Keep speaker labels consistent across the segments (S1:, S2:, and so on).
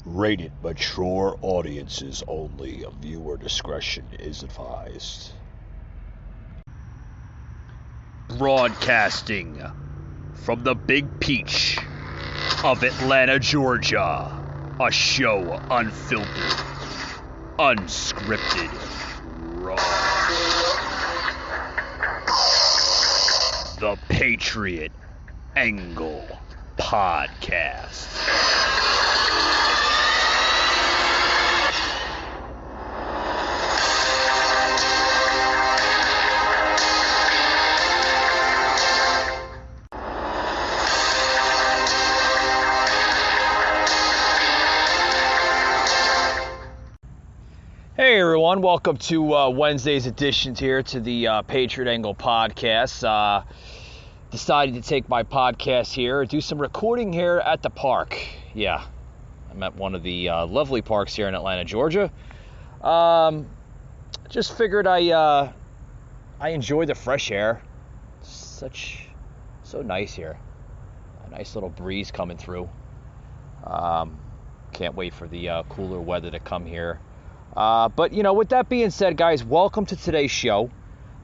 S1: Rated mature audiences only. Viewer discretion is advised. Broadcasting from the Big Peach of Atlanta, Georgia. A show unfiltered, unscripted, raw. The Patriot Angle Podcast. Hey everyone, welcome to Wednesday's edition here to the Patriot Angle Podcast. Decided to take my podcast here, do some recording here at the park. Yeah, I'm at one of the lovely parks here in Atlanta, Georgia. Just figured I enjoy the fresh air. So nice here. A nice little breeze coming through. Can't wait for the cooler weather to come here. But, you know, with that being said, guys, welcome to today's show.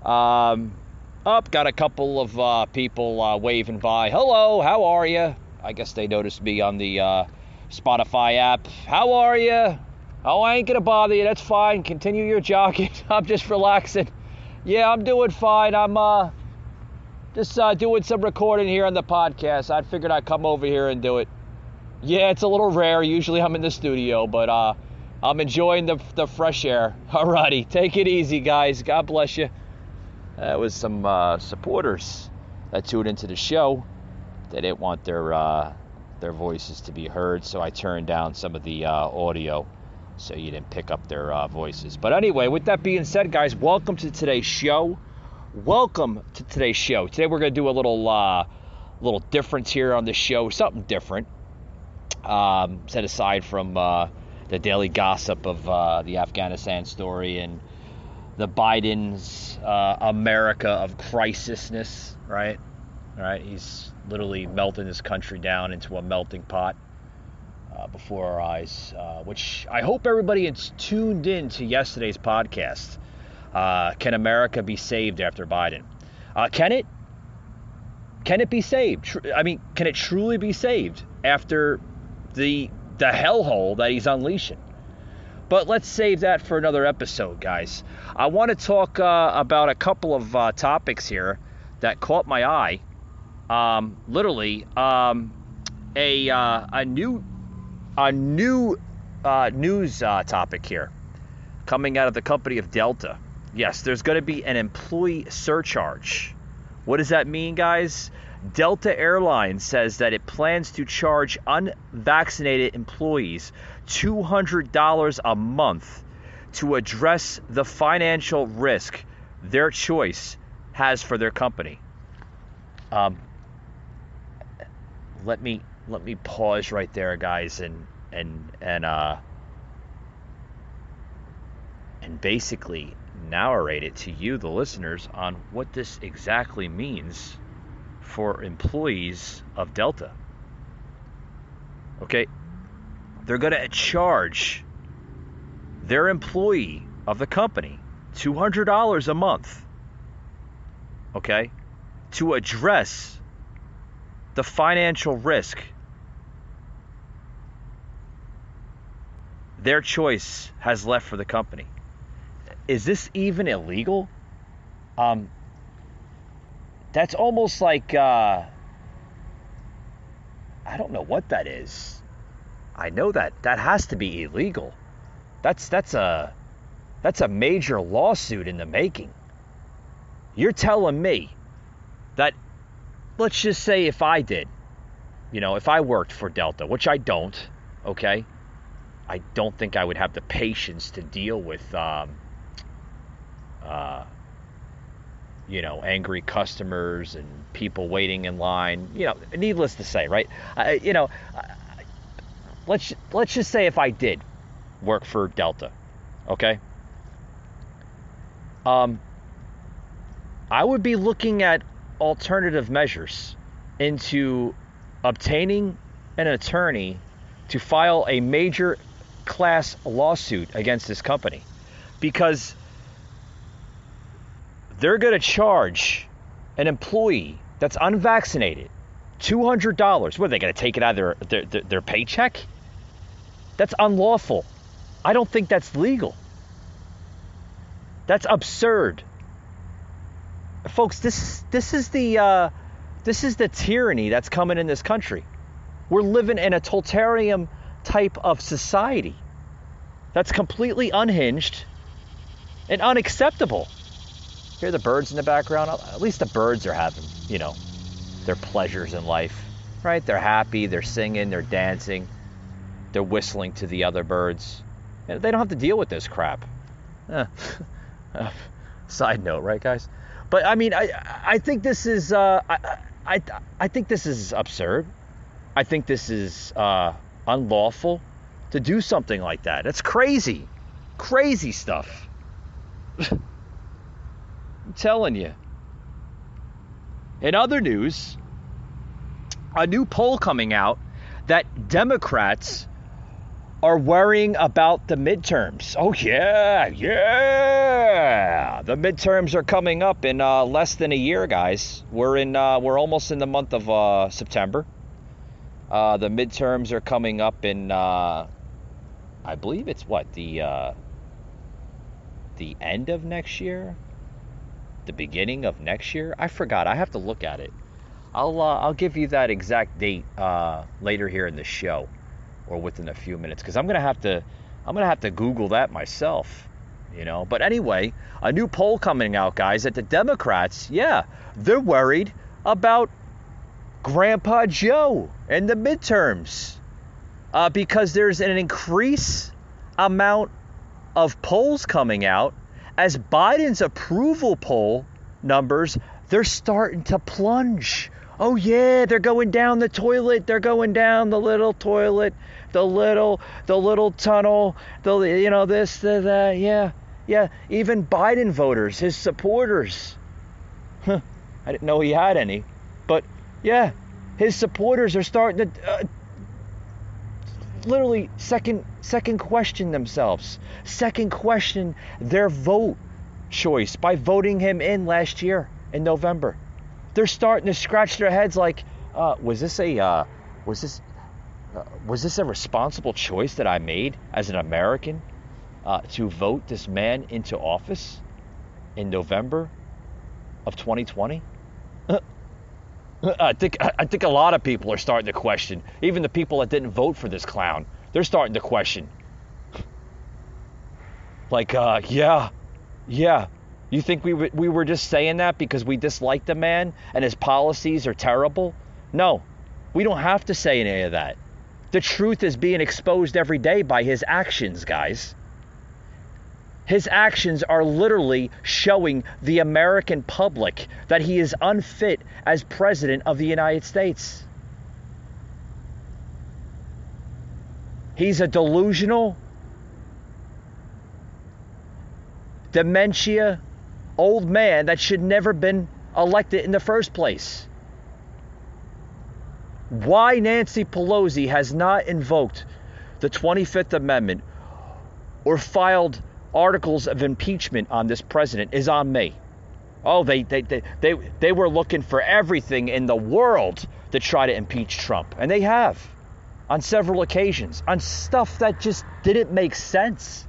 S1: Got a couple of people waving by. Hello, how are you? I guess they noticed me on the Spotify app. How are you? Oh, I ain't going to bother you. That's fine. Continue your jogging. I'm just relaxing. Yeah, I'm doing fine. I'm just doing some recording here on the podcast. I figured I'd come over here and do it. Yeah, it's a little rare. Usually I'm in the studio, but I'm enjoying the fresh air. Alrighty, take it easy, guys. God bless you. That was some supporters that tuned into the show. They didn't want their voices to be heard, so I turned down some of the audio so you didn't pick up their voices. But anyway, with that being said, guys, welcome to today's show. Welcome to today's show. Today we're going to do a little difference here on the show, something different. Set aside from the daily gossip of the Afghanistan story and the Biden's America of crisisness, right? All right, he's literally melting this country down into a melting pot before our eyes, which I hope everybody is tuned in to yesterday's podcast. Can America be saved after Biden? Can it? Can it be saved? I mean, can it truly be saved after the hellhole that he's unleashing? But let's save that for another episode, guys. I want to talk about a couple of topics here that caught my eye. Literally, a new news topic here coming out of the company of Delta. Yes, there's going to be an employee surcharge. What does that mean, guys? Delta Airlines says that it plans to charge unvaccinated employees $200 a month to address the financial risk their choice has for their company. Let me pause right there, guys, and basically narrate it to you, the listeners, on what this exactly means for employees of Delta. Okay, they're going to charge their employee of the company $200 a month, okay, to address the financial risk their choice has left for the company. Is this even illegal? That's almost like, I don't know what that is. I know that has to be illegal. That's a major lawsuit in the making. You're telling me that, let's just say if I did, if I worked for Delta, which I don't, okay? I don't think I would have the patience to deal with, angry customers and people waiting in line. Needless to say, right? Let's just say if I did work for Delta, okay? I would be looking at alternative measures into obtaining an attorney to file a major class lawsuit against this company because they're going to charge an employee that's unvaccinated $200. What, are they going to take it out of their paycheck? That's unlawful. I don't think that's legal. That's absurd. Folks, this is the tyranny that's coming in this country. We're living in a totalitarian type of society that's completely unhinged and unacceptable. Hear the birds in the background? At least the birds are having, their pleasures in life, right? They're happy, they're singing, they're dancing, they're whistling to the other birds. They don't have to deal with this crap. Side note, right, guys? But I mean, I think this is I think this is absurd. I think this is unlawful to do something like that. It's crazy stuff. I'm telling you. In other news, a new poll coming out that Democrats are worrying about the midterms. Oh yeah. The midterms are coming up in less than a year, guys. We're almost in the month of September. The midterms are coming up in I believe it's the end of next year, the beginning of next year. I forgot. I have to look at it. I'll give you that exact date later here in the show, or within a few minutes, because I'm gonna have to Google that myself, But anyway, a new poll coming out, guys, that the Democrats, they're worried about Grandpa Joe and the midterms because there's an increased amount of polls coming out as Biden's approval poll numbers, they're starting to plunge. Oh yeah, they're going down the toilet. They're going down the little toilet, the little tunnel, this, that, yeah. Even Biden voters, his supporters. I didn't know he had any, but yeah, his supporters are starting to literally second question themselves, second question their vote choice by voting him in last year in November. They're starting to scratch their heads like, was this a responsible choice that I made as an American to vote this man into office in November of 2020? I think a lot of people are starting to question. Even the people that didn't vote for this clown, they're starting to question. Like, yeah. You think we were just saying that because we dislike the man and his policies are terrible? No, we don't have to say any of that. The truth is being exposed every day by his actions, guys. His actions are literally showing the American public that he is unfit as president of the United States. He's a delusional, dementia, old man that should never been elected in the first place. Why Nancy Pelosi has not invoked the 25th Amendment or filed articles of impeachment on this president is on me. Oh, they were looking for everything in the world to try to impeach Trump, and they have on several occasions on stuff that just didn't make sense.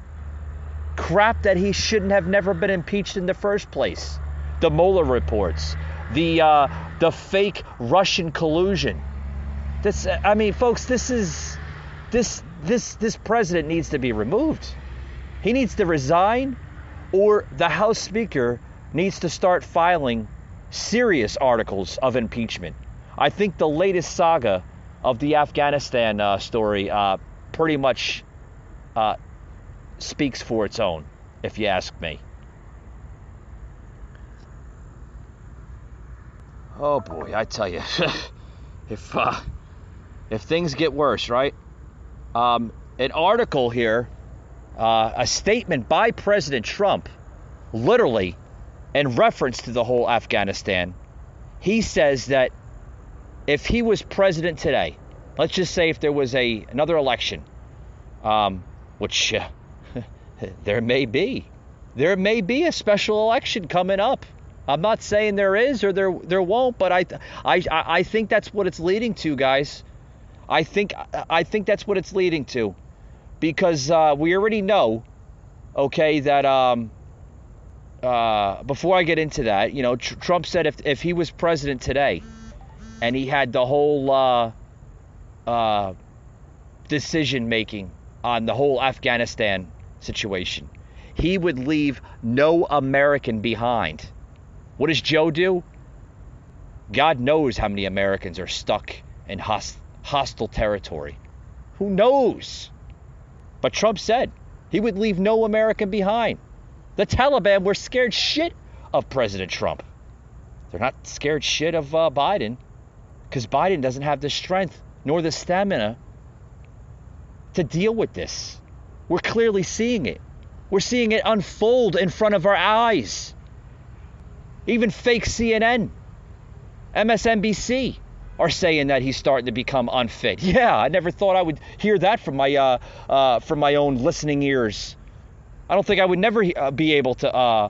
S1: Crap that he shouldn't have never been impeached in the first place. The Mueller reports, the fake Russian collusion. Folks, this president needs to be removed. He needs to resign, or the House Speaker needs to start filing serious articles of impeachment. I think the latest saga of the Afghanistan story pretty much speaks for its own, if you ask me. Oh boy, I tell you, if things get worse, right? An article here, a statement by President Trump, literally in reference to the whole Afghanistan. He says that if he was president today, let's just say if there was another election, which there may be a special election coming up. I'm not saying there is or there won't, but I think that's what it's leading to, guys. I think that's what it's leading to, because we already know, okay, that before I get into that, you know, Trump said if he was president today, and he had the whole decision making on the whole Afghanistan situation, he would leave no American behind. What does Joe do? God knows how many Americans are stuck in hostile territory. Who knows? But Trump said he would leave no American behind. The Taliban were scared shit of President Trump. They're not scared shit of Biden, because Biden doesn't have the strength nor the stamina to deal with this. We're clearly seeing it. We're seeing it unfold in front of our eyes. Even fake CNN, MSNBC are saying that he's starting to become unfit. Yeah, I never thought I would hear that from my own listening ears. I don't think I would never be able to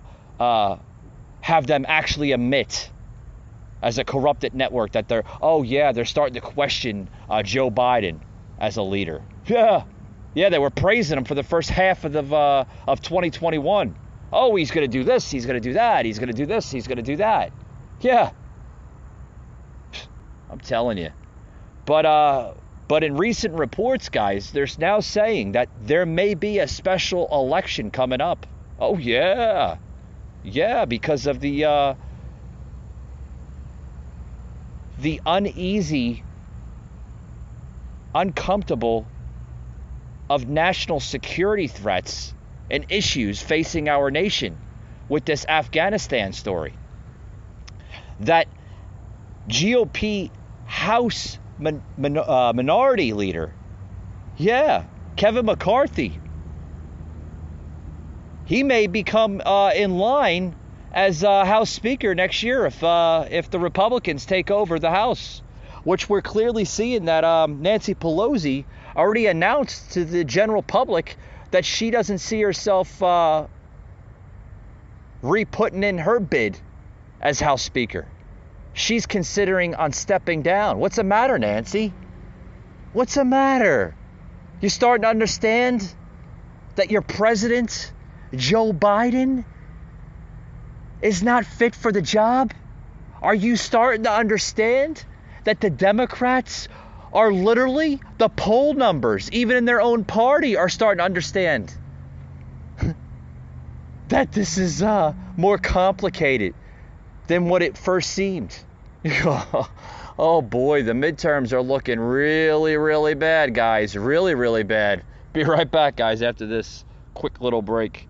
S1: have them actually admit, as a corrupted network, that they're starting to question Joe Biden as a leader. Yeah, they were praising him for the first half of 2021. Oh, he's going to do this, he's going to do that, he's going to do this, he's going to do that. Yeah. I'm telling you. But in recent reports, guys, they're now saying that there may be a special election coming up. Oh, yeah. Yeah, because of the uneasy, uncomfortable of national security threats and issues facing our nation with this Afghanistan story. That GOP House minority leader, Kevin McCarthy, he may become in line as House Speaker next year if the Republicans take over the House, which we're clearly seeing that Nancy Pelosi already announced to the general public that she doesn't see herself re-putting in her bid as House Speaker. She's considering on stepping down. What's the matter, Nancy? What's the matter? You starting to understand that your president, Joe Biden, is not fit for the job? Are you starting to understand that the Democrats are literally, the poll numbers, even in their own party, are starting to understand that this is more complicated than what it first seemed? Oh boy, the midterms are looking really, really bad, guys. Really, really bad. Be right back, guys, after this quick little break.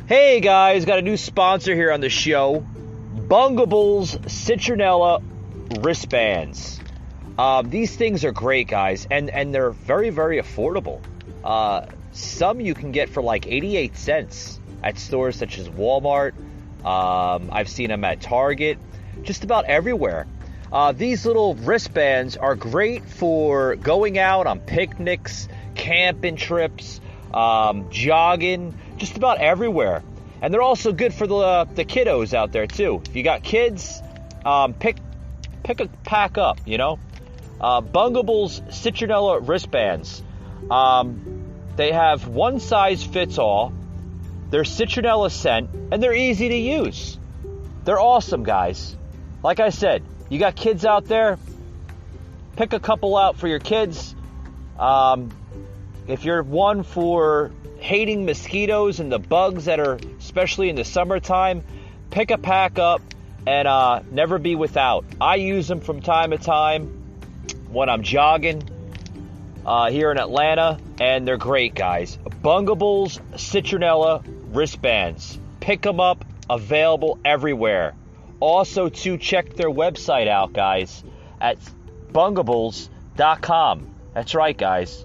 S1: Hey guys, got a new sponsor here on the show. Bungables Citronella wristbands. These things are great, guys, and they're very, very affordable. Some you can get for like 88 cents at stores such as Walmart. I've seen them at Target, just about everywhere. These little wristbands are great for going out on picnics, camping trips, jogging, just about everywhere. And they're also good for the kiddos out there too. If you got kids, pick a pack up, you know. Bungables Citronella wristbands. They have one size fits all. They're citronella scent, and they're easy to use. They're awesome, guys. Like I said, you got kids out there, pick a couple out for your kids. If you're one for hating mosquitoes and the bugs that are, especially in the summertime, pick a pack up and never be without. I use them from time to time when I'm jogging here in Atlanta, and they're great, guys. Bungables Citronella wristbands. Pick them up, available everywhere. Also, to check their website out, guys, at bungables.com. That's right, guys.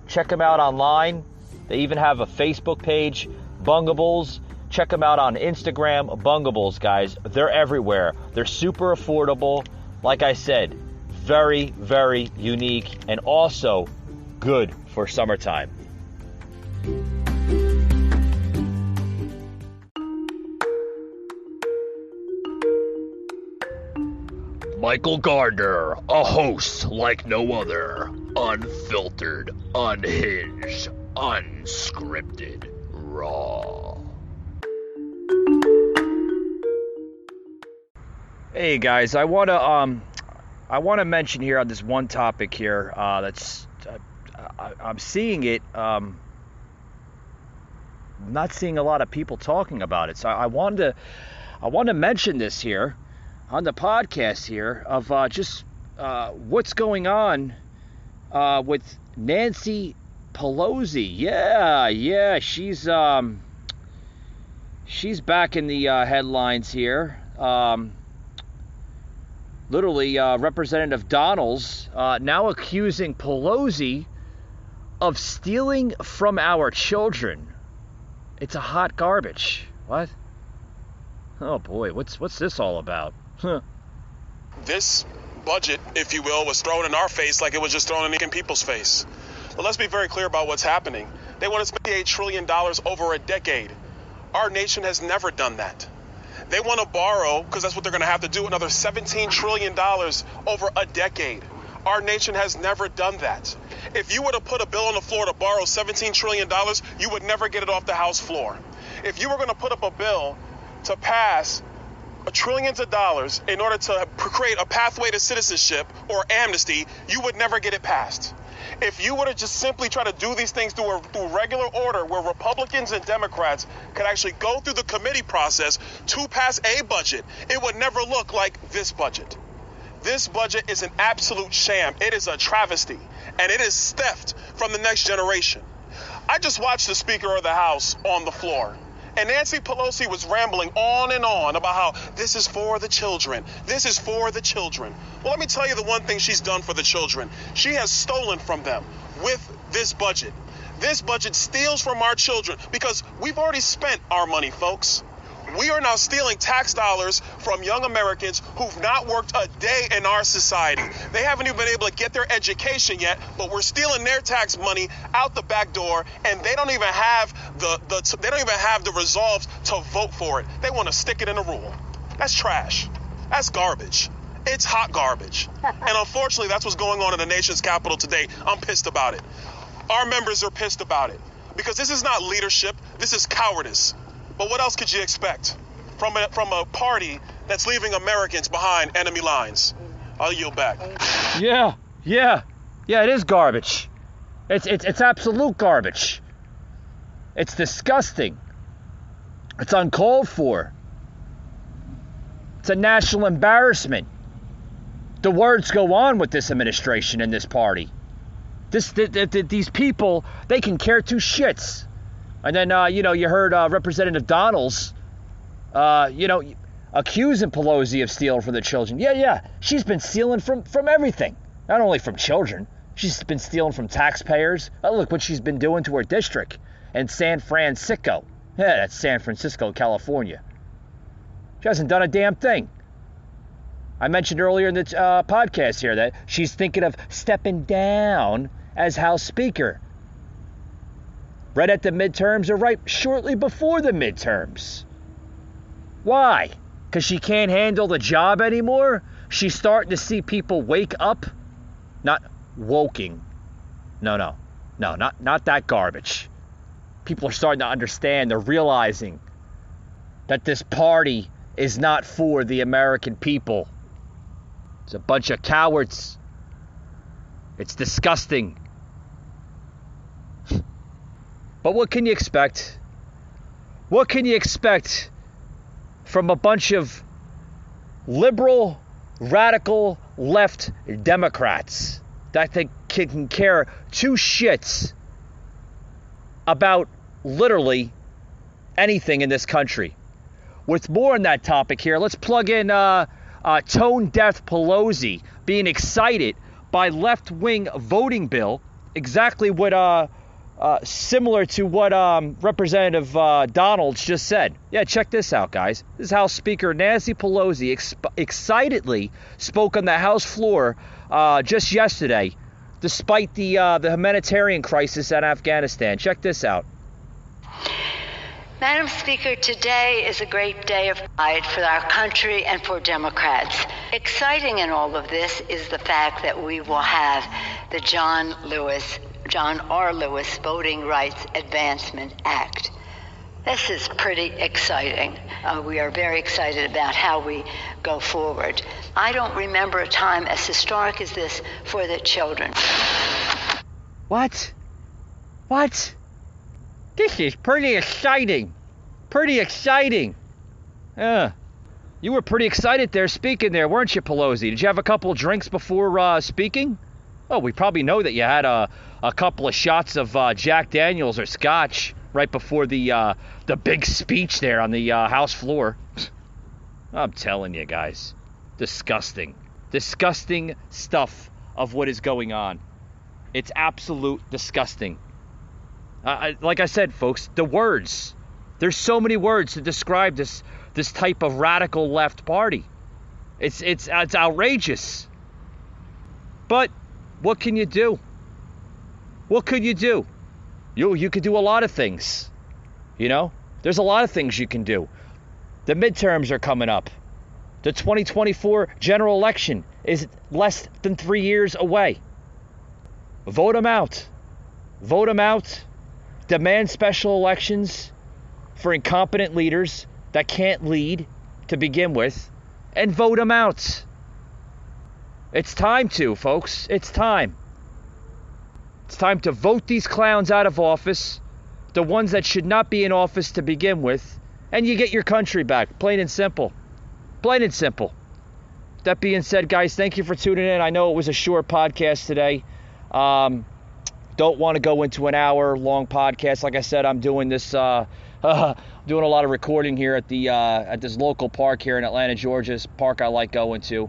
S1: Check them out online. They even have a Facebook page, Bungables. Check them out on Instagram, Bungables, guys. They're everywhere. They're super affordable. Like I said, very, very unique and also good for summertime. Michael Gardner, a host like no other. Unfiltered, unhinged, unscripted, raw. Hey guys, I want to mention here on this one topic here that's I'm seeing it. I'm not seeing a lot of people talking about it, so I want to mention this here on the podcast here of just what's going on with Nancy Pelosi. Yeah, she's back in the headlines here. Literally, Representative Donalds now accusing Pelosi of stealing from our children. It's a hot garbage. What? Oh boy, what's this all about? Huh.
S2: This budget, if you will, was thrown in our face like it was just thrown in people's face. But let's be very clear about what's happening. They want to spend $8 trillion over a decade. Our nation has never done that. They want to borrow, because that's what they're going to have to do, another $17 trillion over a decade. Our nation has never done that. If you were to put a bill on the floor to borrow $17 trillion, you would never get it off the House floor. If you were going to put up a bill to pass trillions of dollars in order to create a pathway to citizenship or amnesty, you would never get it passed. If you were to just simply try to do these things through regular order where Republicans and Democrats could actually go through the committee process to pass a budget, it would never look like this budget. This budget is an absolute sham. It is a travesty, and it is theft from the next generation. I just watched the Speaker of the House on the floor, and Nancy Pelosi was rambling on and on about how this is for the children. This is for the children. Well, let me tell you the one thing she's done for the children. She has stolen from them with this budget. This budget steals from our children because we've already spent our money, folks. We are now stealing tax dollars from young Americans who've not worked a day in our society. They haven't even been able to get their education yet, but we're stealing their tax money out the back door, and they don't even have the resolve to vote for it. They want to stick it in a rule. That's trash. That's garbage. It's hot garbage. And unfortunately, that's what's going on in the nation's capital today. I'm pissed about it. Our members are pissed about it because this is not leadership. This is cowardice. But what else could you expect from a party that's leaving Americans behind enemy lines? I'll yield back.
S1: Yeah, it is garbage. It's absolute garbage. It's disgusting. It's uncalled for. It's a national embarrassment. The words go on with this administration and this party. These people, they can care two shits. And then, you heard Representative Donalds, accusing Pelosi of stealing from the children. Yeah. She's been stealing from everything. Not only from children. She's been stealing from taxpayers. Oh, look what she's been doing to her district in San Francisco. Yeah, that's San Francisco, California. She hasn't done a damn thing. I mentioned earlier in the podcast here that she's thinking of stepping down as House Speaker. Right at the midterms or right shortly before the midterms. Why? Because she can't handle the job anymore? She's starting to see people wake up? Not woking. No, not that garbage. People are starting to understand. They're realizing that this party is not for the American people. It's a bunch of cowards. It's disgusting. But what can you expect? What can you expect from a bunch of liberal, radical, left Democrats that can care two shits about literally anything in this country? With more on that topic here, let's plug in Tone Deaf Pelosi being excited by left-wing voting bill. Exactly what similar to what Representative Donalds just said. Yeah, check this out, guys. This is House Speaker Nancy Pelosi excitedly spoke on the House floor just yesterday, despite the humanitarian crisis in Afghanistan. Check this out.
S3: Madam Speaker, today is a great day of pride for our country and for Democrats. Exciting in all of this is the fact that we will have the John R. Lewis Voting Rights Advancement Act. This is pretty exciting. We are very excited about how we go forward. I don't remember a time as historic as this for the children.
S1: What? This is pretty exciting. You were pretty excited there speaking there, weren't you, Pelosi? Did you have a couple of drinks before speaking? Oh, we probably know that you had a couple of shots of Jack Daniels or Scotch right before the big speech there on the House floor. I'm telling you guys, disgusting stuff of what is going on. It's absolute disgusting. Like I said, folks, the words. There's so many words to describe this type of radical left party. It's outrageous. But what can you do? What could you do? You could do a lot of things. You know? There's a lot of things you can do. The midterms are coming up. The 2024 general election is less than 3 years away. Vote them out. Demand special elections for incompetent leaders that can't lead to begin with, and vote them out. It's time to, folks. It's time. It's time to vote these clowns out of office, the ones that should not be in office to begin with, and you get your country back. Plain and simple. That being said, guys, thank you for tuning in. I know it was a short podcast today. Don't want to go into an hour-long podcast. Like I said, I'm doing this, doing a lot of recording here at this local park here in Atlanta, Georgia. This park I like going to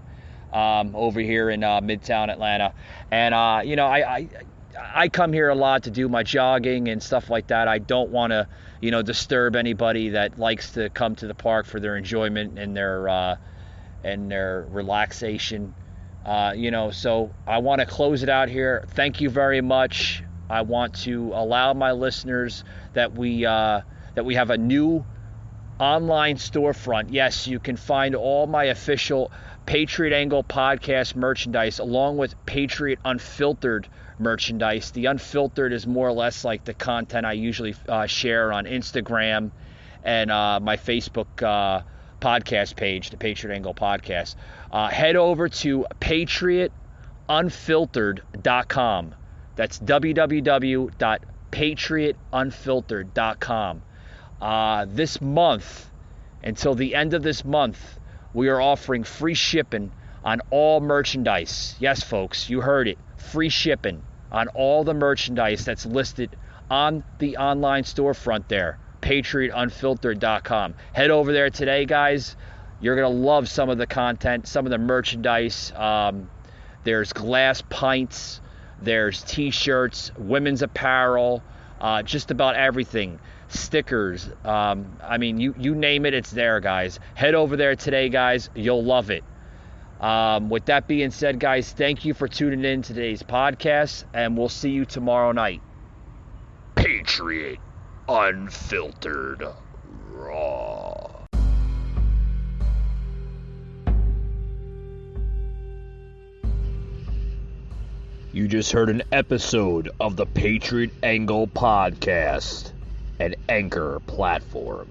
S1: over here in Midtown Atlanta. And, I come here a lot to do my jogging and stuff like that. I don't want to, disturb anybody that likes to come to the park for their enjoyment and their relaxation. So I want to close it out here. Thank you very much. I want to allow my listeners that we have a new online storefront. Yes, you can find all my official Patriot Angle podcast merchandise along with Patriot Unfiltered merchandise. The Unfiltered is more or less like the content I usually share on Instagram and my Facebook podcast page, the Patriot Angle Podcast. Head over to patriotunfiltered.com. That's www.patriotunfiltered.com. This month, until the end of this month, we are offering free shipping on all merchandise. Yes, folks, you heard it. Free shipping on all the merchandise that's listed on the online storefront there, patriotunfiltered.com. Head over there today, guys. You're going to love some of the content, some of the merchandise. There's glass pints, there's t-shirts, women's apparel, just about everything. Stickers. You name it, it's there, guys. Head over there today, guys. You'll love it. With that being said, guys, thank you for tuning in to today's podcast, and we'll see you tomorrow night. Patriot Unfiltered Raw. You just heard an episode of the Patriot Angle Podcast, an Anchor platform.